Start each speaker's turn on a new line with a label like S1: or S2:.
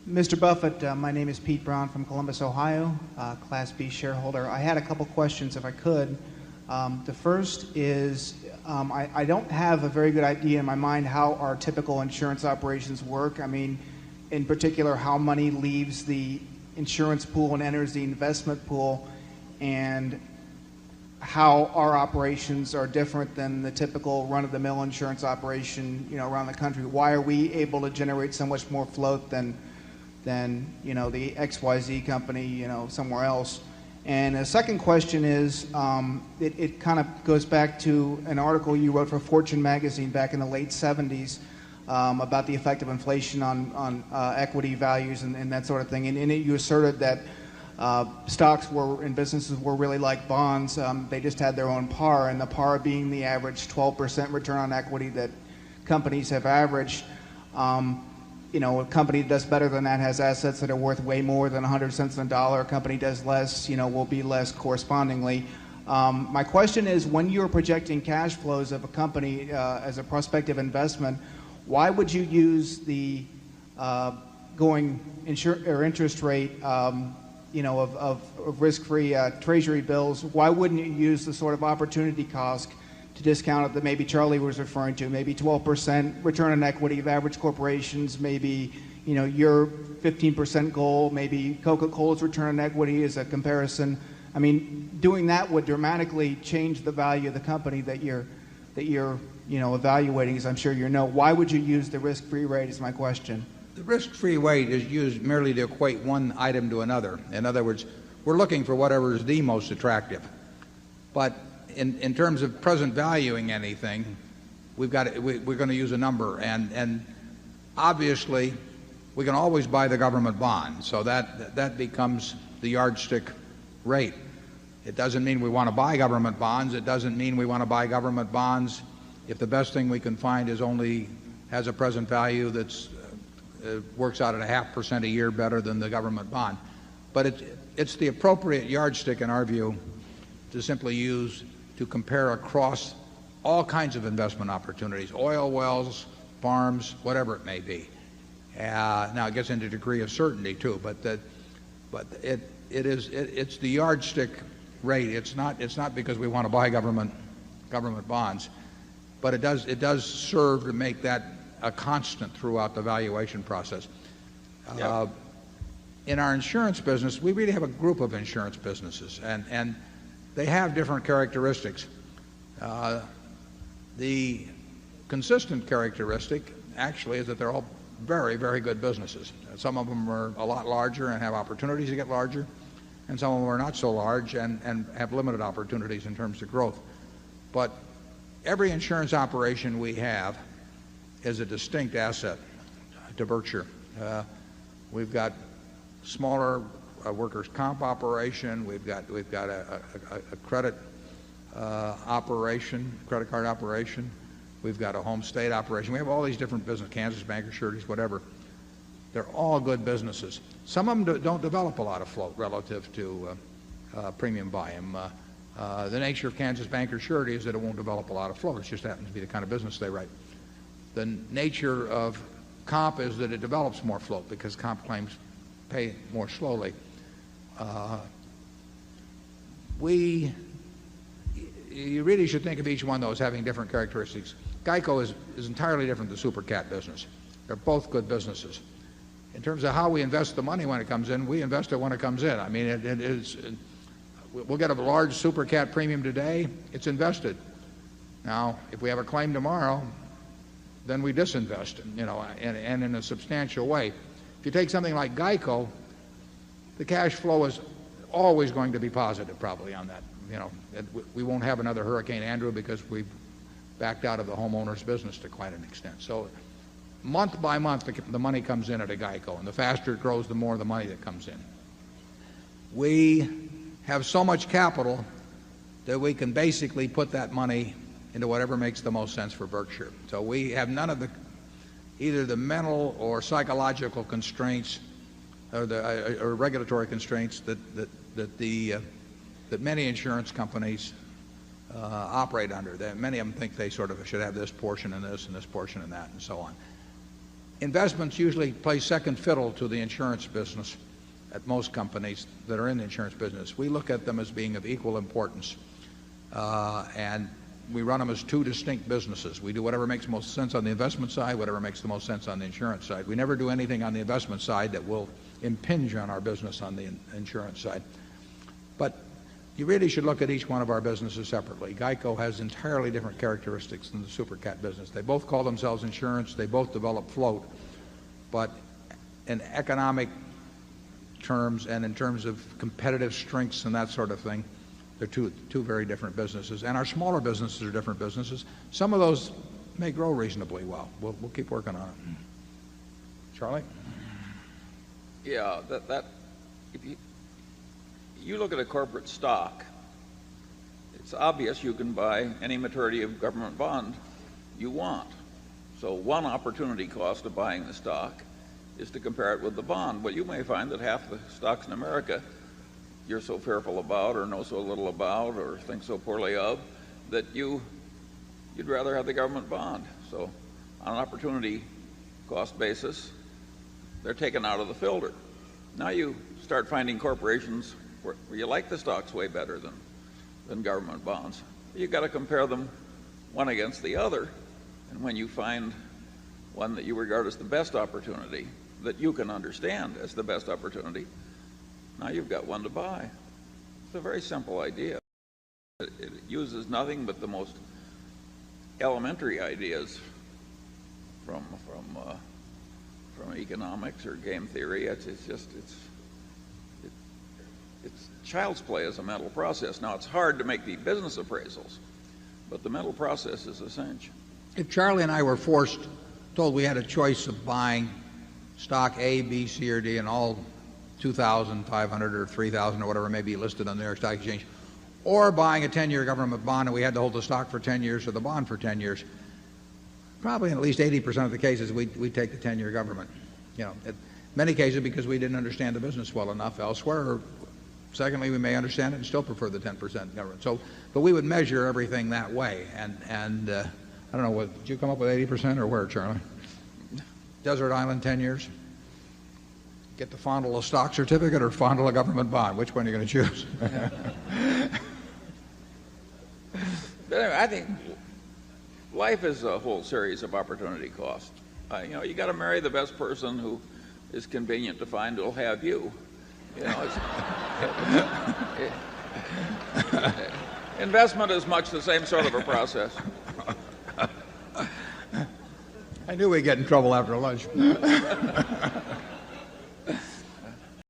S1: Mr. Buffett, my name is Pete Brown from Columbus, Ohio, Class B shareholder. I had a couple questions if I could. The first is I don't have a very good idea in my mind how our typical insurance operations work. I mean, in particular, how money leaves the insurance pool and enters the investment pool, and how our operations are different than the typical run-of-the-mill insurance operation, around the country. Why are we able to generate so much more float than the XYZ company, somewhere else? And the second question is, it kind of goes back to an article you wrote for Fortune magazine back in the late 70s about the effect of inflation on equity values and that sort of thing. And in it you asserted that stocks and businesses were really like bonds. They just had their own par, and the par being the average 12% return on equity that companies have averaged. A company that does better than that has assets that are worth way more than 100 cents on the dollar. A company does less, will be less correspondingly. My question is, when you're projecting cash flows of a company as a prospective investment, why would you use the going interest rate of risk-free treasury bills? Why wouldn't you use the sort of opportunity cost to discount it that maybe Charlie was referring to, maybe 12% return on equity of average corporations, maybe your 15% goal, maybe Coca-Cola's return on equity is a comparison. I mean, doing that would dramatically change the value of the company that you're evaluating, as I'm sure you know. Why would you use the risk-free rate is my question.
S2: The risk-free rate is used merely to equate one item to another. In other words, we're looking for whatever is the most attractive. But in terms of present valuing anything, we're going to use a number. And obviously, we can always buy the government bond. So that becomes the yardstick rate. It doesn't mean we want to buy government bonds. It doesn't mean we want to buy government bonds if the best thing we can find has a present value that's works out at 0.5% a year better than the government bond. But it's the appropriate yardstick in our view to simply use to compare across all kinds of investment opportunities, oil wells, farms, whatever it may be. Now it gets into a degree of certainty too, but it's the yardstick rate. It's not because we want to buy government bonds, but it does serve to make that a constant throughout the valuation process.
S3: Yep.
S2: In our insurance business, we really have a group of insurance businesses, and they have different characteristics. The consistent characteristic actually is that they're all very, very good businesses. Some of them are a lot larger and have opportunities to get larger, and some of them are not so large and have limited opportunities in terms of growth. But every insurance operation we have is a distinct asset to Berkshire. We've got smaller workers' comp operation. We've got a credit operation, credit card operation. We've got a home state operation. We have all these different businesses, Kansas Bank, Sureties, whatever. They're all good businesses. Some of them don't develop a lot of float relative to premium volume. The nature of Kansas Bank or Surety is that it won't develop a lot of float. It just happens to be the kind of business they write. The nature of comp is that it develops more float because comp claims pay more slowly. You really should think of each one of those having different characteristics. GEICO is entirely different than the super cat business. They're both good businesses. In terms of how we invest the money when it comes in, we invest it when it comes in. I mean, we'll get a large super cat premium today, it's invested. Now, if we have a claim tomorrow, then we disinvest, and in a substantial way. If you take something like GEICO, the cash flow is always going to be positive probably on that. We won't have another Hurricane Andrew because we've backed out of the homeowners business to quite an extent. So month by month, the money comes in at a GEICO, and the faster it grows, the more the money that comes in. We have so much capital that we can basically put that money into whatever makes the most sense for Berkshire. So we have none of either the mental or psychological constraints or regulatory constraints that many insurance companies operate under. Many of them think they sort of should have this portion and this portion and that and so on. investments usually play second fiddle to the insurance business at most companies that are in the insurance business. We look at them as being of equal importance, and we run them as two distinct businesses. We do whatever makes most sense on the investment side, whatever makes the most sense on the insurance side. We never do anything on the investment side that will impinge on our business on the insurance side. But you really should look at each one of our businesses separately. GEICO has entirely different characteristics than the super cat business. They both call themselves insurance. They both develop float. But in economic terms and in terms of competitive strengths and that sort of thing, they're two very different businesses. And our smaller businesses are different businesses. Some of those may grow reasonably well. We'll keep working on it. Charlie?
S3: Yeah, if you look at a corporate stock, it's obvious you can buy any maturity of government bond you want. So one opportunity cost of buying the stock is to compare it with the bond. But you may find that half the stocks in America you're so fearful about or know so little about or think so poorly of that you'd rather have the government bond. So on an opportunity cost basis, they're taken out of the filter. Now you start finding corporations where you like the stocks way better than government bonds. You've got to compare them one against the other, and when you find one that you regard as the best opportunity, that you can understand as the best opportunity, now you've got one to buy. It's a very simple idea. It uses nothing but the most elementary ideas from economics or game theory. It's child's play as a mental process. Now it's hard to make the business appraisals, but the mental process is a cinch.
S2: If Charlie and I were told we had a choice of buying stock A, B, C, or D, and all 2,500 or 3,000 or whatever may be listed on the New York Stock Exchange, or buying a 10-year government bond and we had to hold the stock for 10 years or the bond for 10 years, probably in at least 80% of the cases we'd take the 10-year government. In many cases because we didn't understand the business well enough elsewhere, or secondly, we may understand it and still prefer the 10% government. But we would measure everything that way. And I don't know, did you come up with 80% or where, Charlie? Desert Island, 10 years? Get to fondle a stock certificate or fondle a government bond? Which one are you going to choose?
S3: But anyway, I think life is a whole series of opportunity costs. You got to marry the best person who is convenient to find who'll have you. Investment is much the same sort of a process.
S2: I knew we'd get in trouble after lunch.